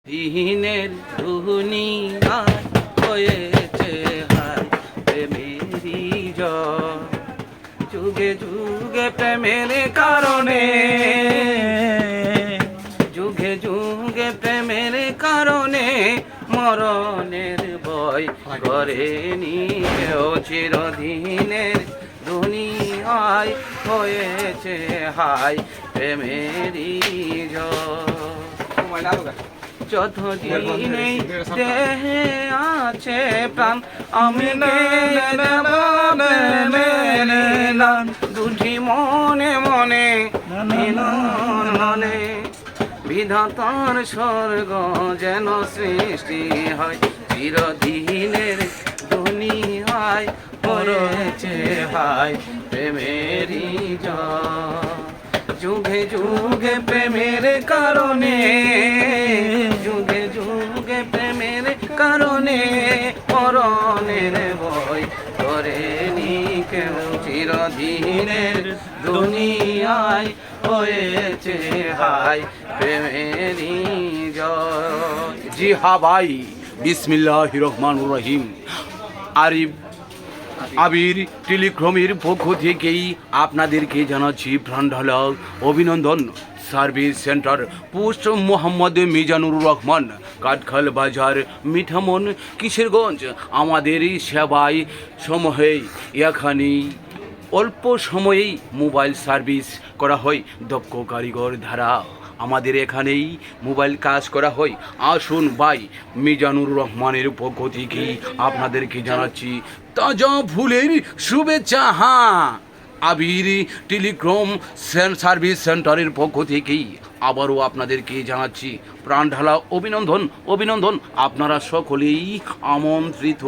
দিনের দুনিয়ায় হয়েছে হায় প্রেমেরই জ্বর, যুগে যুগে প্রেমের কারণে, যুগে যুগে প্রেমের কারণে মরণের ভয় করেনি কেউ। চিরদিনের দুনিয়ায় হয়েছে হায় প্রেমেরই জ্বর। যতদিন এই দেহে আছে প্রাণ আমি বুঝি মনে মনে মনে বিধাতার স্বর্গ যেন সৃষ্টি হয়। চিরদিনের দুনিয়ায় পড়েছে হায় প্রেমেরই জ্বর। যুগে যুগে প্রেমের কারণে, যুগে যুগে প্রেমের কারণে মরণের ভয় করেনি কেউ। চিরদিনের দুনিয়ায় হয়েছে হায় প্রেমেরই জয়। জি হা ভাই, বিসমিল্লাহির রহমানির রহিম। আবির টেলিকমের পক্ষ থেকেই আপনাদেরকে জানাচ্ছি প্রাণঢালা অভিনন্দন। Service centre post Mohammad Mizanur Rahman, Kathkhal Bazar, Mithamoin, Kishoreganj. আমাদের সেবায় সমূহে এখানে অল্প সময়েই মোবাইল সার্ভিস করা হয় দক্ষ কারিগর দ্বারা। আমাদের এখানেই মোবাইল কাজ করা হয়। আসুন ভাই, মিজানুর রহমানের পক্ষ থেকে আপনাদেরকে জানাচ্ছি তাজা ফুলের শুভেচ্ছা। হ্যাঁ, আবির টেলিকম সার্ভিস সেন্টারের পক্ষ থেকেই আবারও আপনাদেরকে জানাচ্ছি প্রাণঢালা অভিনন্দন। অভিনন্দন, আপনারা সকলেই আমন্ত্রিত।